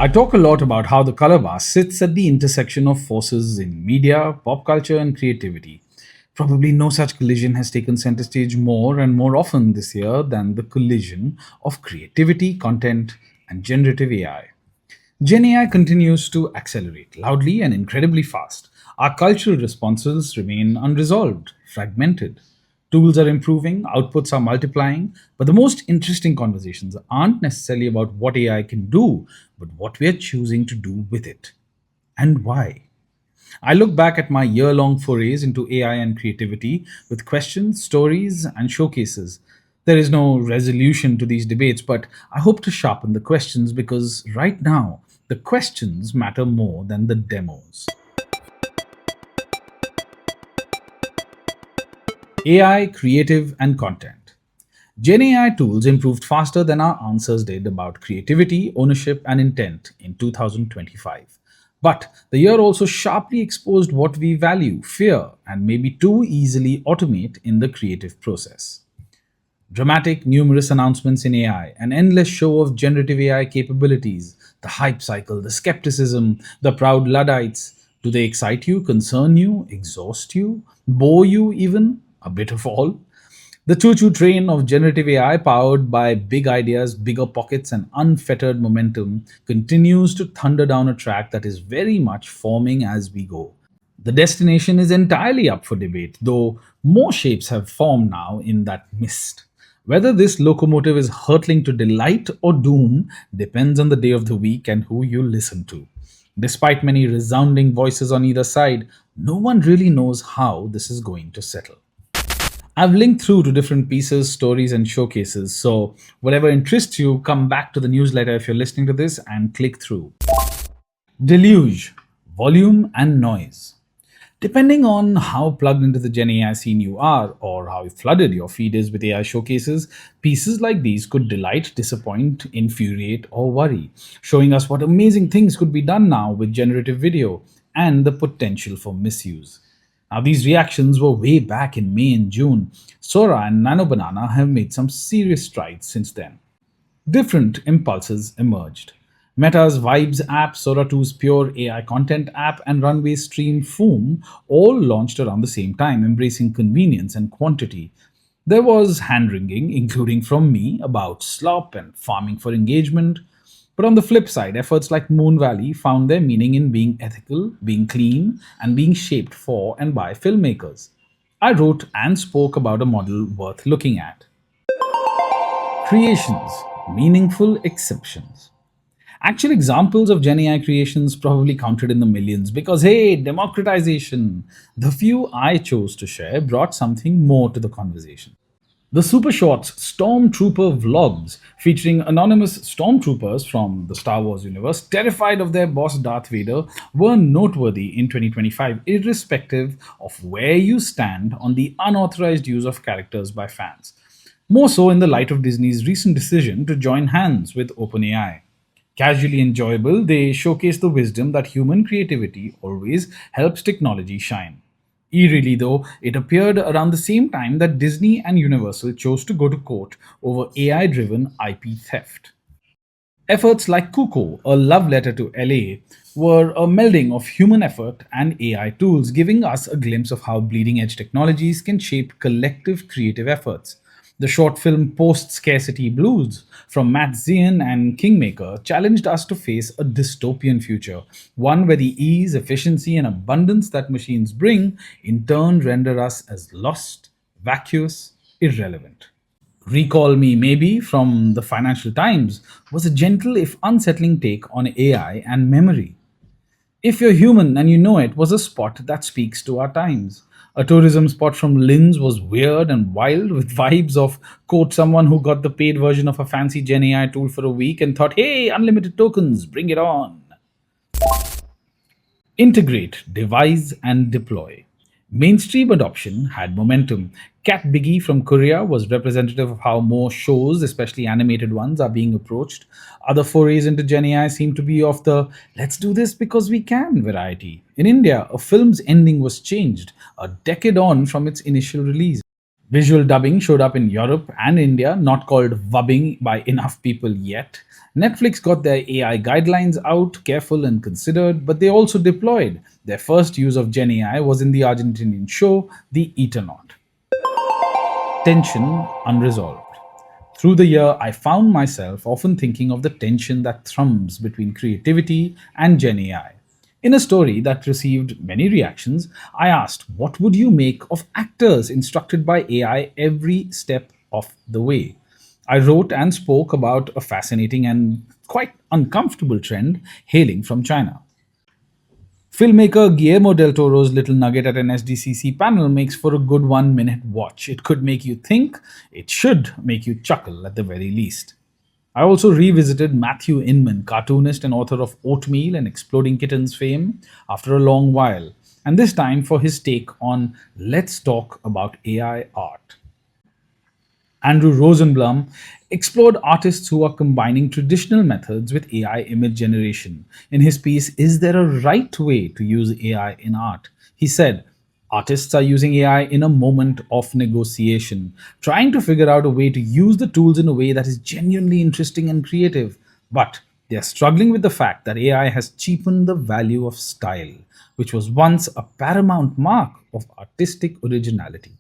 I talk a lot about how the color bar sits at the intersection of forces in media, pop culture, and creativity. Probably no such collision has taken center stage more and more often this year than the collision of creativity, content, and generative AI. Gen AI continues to accelerate loudly and incredibly fast. Our cultural responses remain unresolved, fragmented. Tools are improving, outputs are multiplying, but the most interesting conversations aren't necessarily about what AI can do, but what we are choosing to do with it and why. I look back at my year long forays into AI and creativity with questions, stories, and showcases. There is no resolution to these debates, but I hope to sharpen the questions because right now, the questions matter more than the demos. AI, creative, and content. Gen AI tools improved faster than our answers did about creativity, ownership, and intent in 2025. But the year also sharply exposed what we value, fear, and maybe too easily automate in the creative process. Dramatic, numerous announcements in AI, an endless show of generative AI capabilities, the hype cycle, the skepticism, the proud Luddites. Do they excite you, concern you, exhaust you, bore you even? A bit of all. The choo choo train of generative AI, powered by big ideas, bigger pockets, and unfettered momentum, continues to thunder down a track that is very much forming as we go. The destination is entirely up for debate, though more shapes have formed now in that mist. Whether this locomotive is hurtling to delight or doom depends on the day of the week and who you listen to. Despite many resounding voices on either side, no one really knows how this is going to settle. I've linked through to different pieces, stories, and showcases, so whatever interests you, come back to the newsletter if you're listening to this and click through. Deluge, volume, and noise. Depending on how plugged into the Gen AI scene you are, or how flooded your feed is with AI showcases, pieces like these could delight, disappoint, infuriate, or worry, showing us what amazing things could be done now with generative video and the potential for misuse. Now, these reactions were way back in May and June. Sora and Nano Banana have made some serious strides since then. Different impulses emerged. Meta's Vibes app, Sora 2's pure AI content app, and Runway's Stream Foom all launched around the same time, embracing convenience and quantity. There was hand wringing, including from me, about slop and farming for engagement. But on the flip side, efforts like Moon Valley found their meaning in being ethical, being clean, and being shaped for and by filmmakers. I wrote and spoke about a model worth looking at. Creations, meaningful exceptions. Actual examples of Gen AI creations probably counted in the millions because, hey, democratization. The few I chose to share brought something more to the conversation. The Super Shorts Stormtrooper vlogs, featuring anonymous stormtroopers from the Star Wars universe terrified of their boss Darth Vader, were noteworthy in 2025, irrespective of where you stand on the unauthorized use of characters by fans. More so in the light of Disney's recent decision to join hands with OpenAI. Casually enjoyable, they showcase the wisdom that human creativity always helps technology shine. Eerily, though, it appeared around the same time that Disney and Universal chose to go to court over AI driven IP theft. Efforts like Kuko, a love letter to LA, were a melding of human effort and AI tools, giving us a glimpse of how bleeding edge technologies can shape collective creative efforts. The short film Post Scarcity Blues from Matt Zien and Kingmaker challenged us to face a dystopian future, one where the ease, efficiency, and abundance that machines bring in turn render us as lost, vacuous, irrelevant. Recall Me Maybe from the Financial Times was a gentle if unsettling take on AI and memory. If You're Human and You Know It was a spot that speaks to our times. A tourism spot from Linz was weird and wild with vibes of, quote, someone who got the paid version of a fancy Gen AI tool for a week and thought, hey, unlimited tokens, bring it on. Integrate, devise, and deploy. Mainstream adoption had momentum. Cat Biggie from Korea was representative of how more shows, especially animated ones, are being approached. Other forays into Gen AI seem to be of the let's do this because we can variety. In India, a film's ending was changed a decade on from its initial release. Visual dubbing showed up in Europe and India, not called vubbing by enough people yet. Netflix got their AI guidelines out, careful and considered, but they also deployed. Their first use of Gen AI was in the Argentinian show, The Eternaut. Tension unresolved. Through the year, I found myself often thinking of the tension that thrums between creativity and Gen AI. In a story that received many reactions, I asked, what would you make of actors instructed by AI every step of the way? I wrote and spoke about a fascinating and quite uncomfortable trend hailing from China. Filmmaker Guillermo del Toro's little nugget at an SDCC panel makes for a good 1 minute watch. It could make you think, it should make you chuckle at the very least. I also revisited Matthew Inman, cartoonist and author of Oatmeal and Exploding Kittens fame, after a long while, and this time for his take on Let's Talk About AI Art. Andrew Rosenblum explored artists who are combining traditional methods with AI image generation. In his piece, Is There a Right Way to Use AI in Art? He said, artists are using AI in a moment of negotiation, trying to figure out a way to use the tools in a way that is genuinely interesting and creative. But they are struggling with the fact that AI has cheapened the value of style, which was once a paramount mark of artistic originality.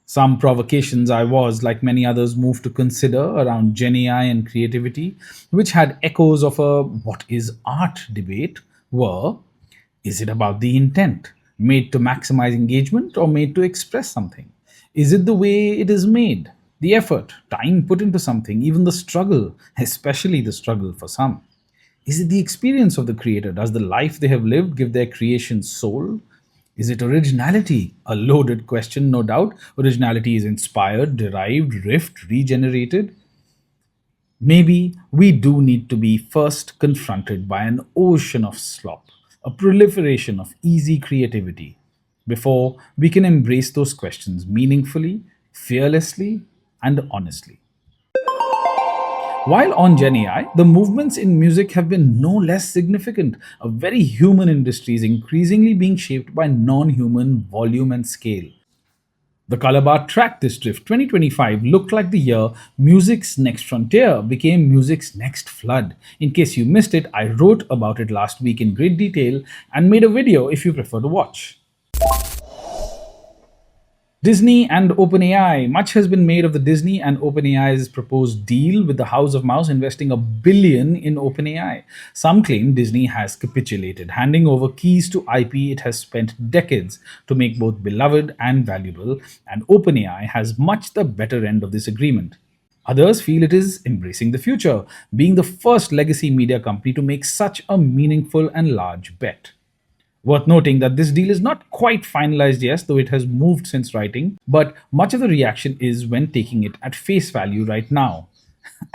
Some provocations I was, like many others, moved to consider around Gen AI and creativity, which had echoes of a what is art debate, were: is it about the intent, made to maximize engagement or made to express something? Is it the way it is made, the effort, time put into something, even the struggle, especially the struggle for some? Is it the experience of the creator? Does the life they have lived give their creation soul? Is it originality? A loaded question, no doubt. Originality is inspired, derived, riffed, regenerated. Maybe we do need to be first confronted by an ocean of slop, a proliferation of easy creativity, before we can embrace those questions meaningfully, fearlessly, and honestly. While on Gen AI, the movements in music have been no less significant. A very human industry is increasingly being shaped by non human volume and scale. The color bar tracked this drift. 2025 looked like the year music's next frontier became music's next flood. In case you missed it, I wrote about it last week in great detail and made a video if you prefer to watch. Disney and OpenAI. Much has been made of the Disney and OpenAI's proposed deal, with the House of Mouse investing $1 billion in OpenAI. Some claim Disney has capitulated, handing over keys to IP it has spent decades to make both beloved and valuable, and OpenAI has much the better end of this agreement. Others feel it is embracing the future, being the first legacy media company to make such a meaningful and large bet. Worth noting that this deal is not quite finalized yet, though it has moved since writing, but much of the reaction is when taking it at face value right now.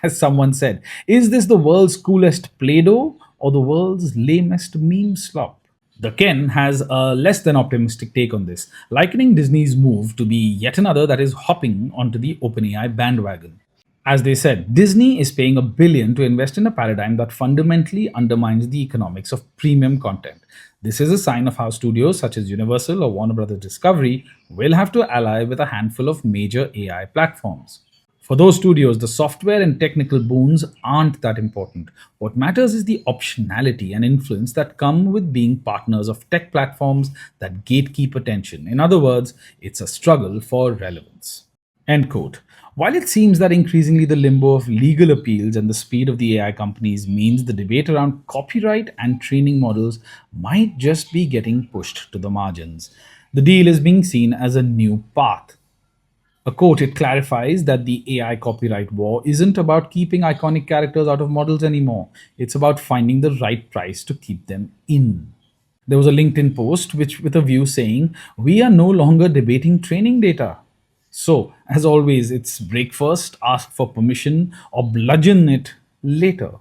As someone said, is this the world's coolest Play Doh or the world's lamest meme slop? The Ken has a less than optimistic take on this, likening Disney's move to be yet another that is hopping onto the OpenAI bandwagon. As they said, Disney is paying $1 billion to invest in a paradigm that fundamentally undermines the economics of premium content. This is a sign of how studios such as Universal or Warner Brothers Discovery will have to ally with a handful of major AI platforms. For those studios, the software and technical boons aren't that important. What matters is the optionality and influence that come with being partners of tech platforms that gatekeep attention. In other words, it's a struggle for relevance. End quote. While it seems that increasingly the limbo of legal appeals and the speed of the AI companies means the debate around copyright and training models might just be getting pushed to the margins, the deal is being seen as a new path. A quote, it clarifies that the AI copyright war isn't about keeping iconic characters out of models anymore. It's about finding the right price to keep them in. There was a LinkedIn post which with a view saying, we are no longer debating training data. So, as always, it's break first, ask for permission, or bludgeon it later.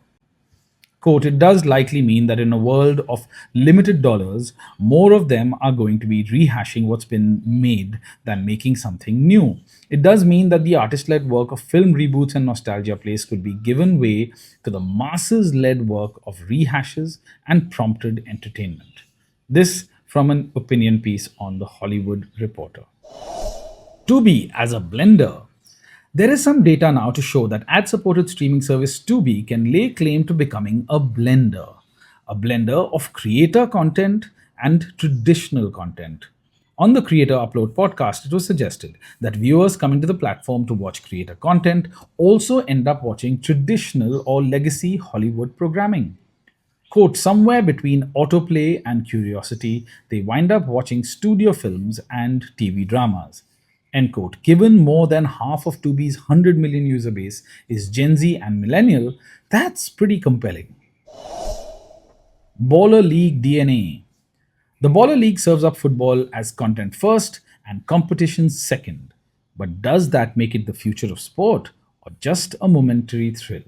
Quote, it does likely mean that in a world of limited dollars, more of them are going to be rehashing what's been made than making something new. It does mean that the artist led work of film reboots and nostalgia plays could be given way to the masses led work of rehashes and prompted entertainment. This from an opinion piece on The Hollywood Reporter. Tubi as a blender. There is some data now to show that ad supported streaming service Tubi can lay claim to becoming a blender of creator content and traditional content. On the Creator Upload podcast, it was suggested that viewers coming to the platform to watch creator content also end up watching traditional or legacy Hollywood programming. Quote, somewhere between autoplay and curiosity, they wind up watching studio films and TV dramas. End quote. Given more than half of Tubi's 100 million user base is Gen Z and millennial, that's pretty compelling. Baller League DNA. The Baller League serves up football as content first and competition second. But does that make it the future of sport or just a momentary thrill?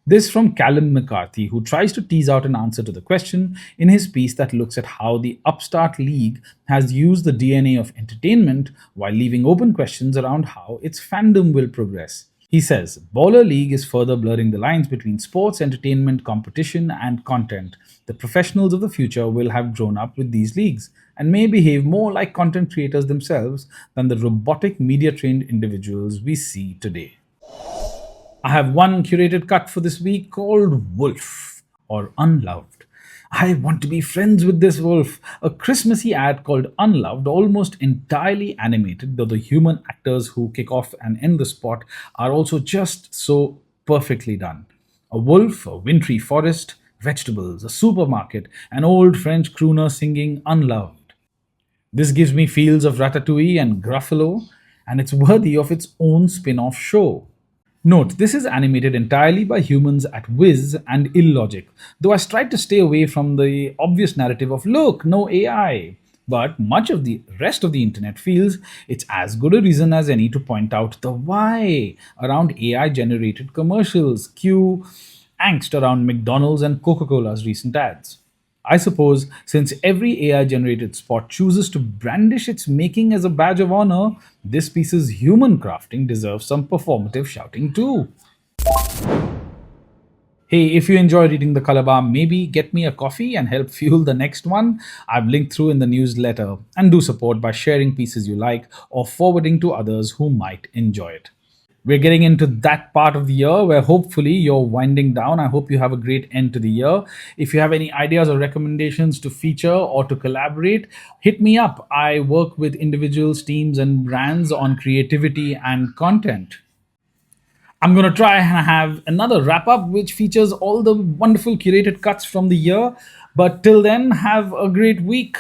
This from Callum McCarthy, who tries to tease out an answer to the question in his piece that looks at how the upstart league has used the DNA of entertainment while leaving open questions around how its fandom will progress. He says, Baller League is further blurring the lines between sports, entertainment, competition, and content. The professionals of the future will have grown up with these leagues and may behave more like content creators themselves than the robotic media trained individuals we see today. I have one curated cut for this week called Wolf or Unloved. I want to be friends with this wolf. A Christmassy ad called Unloved, almost entirely animated, though the human actors who kick off and end the spot are also just so perfectly done. A wolf, a wintry forest, vegetables, a supermarket, an old French crooner singing Unloved. This gives me feels of Ratatouille and Gruffalo, and it's worthy of its own spin off show. Note, this is animated entirely by humans at whiz and illogic, though I tried to stay away from the obvious narrative of look, no AI. But much of the rest of the internet feels it's as good a reason as any to point out the why around AI generated commercials, cue angst around McDonald's and Coca Cola's recent ads. I suppose since every AI generated spot chooses to brandish its making as a badge of honor, this piece's human crafting deserves some performative shouting too. Hey, if you enjoy reading the color bar, maybe get me a coffee and help fuel the next one. I've linked through in the newsletter, and do support by sharing pieces you like or forwarding to others who might enjoy it. We're getting into that part of the year where hopefully you're winding down. I hope you have a great end to the year. If you have any ideas or recommendations to feature or to collaborate, hit me up. I work with individuals, teams, and brands on creativity and content. I'm going to try and have another wrap up which features all the wonderful curated cuts from the year. But till then, have a great week.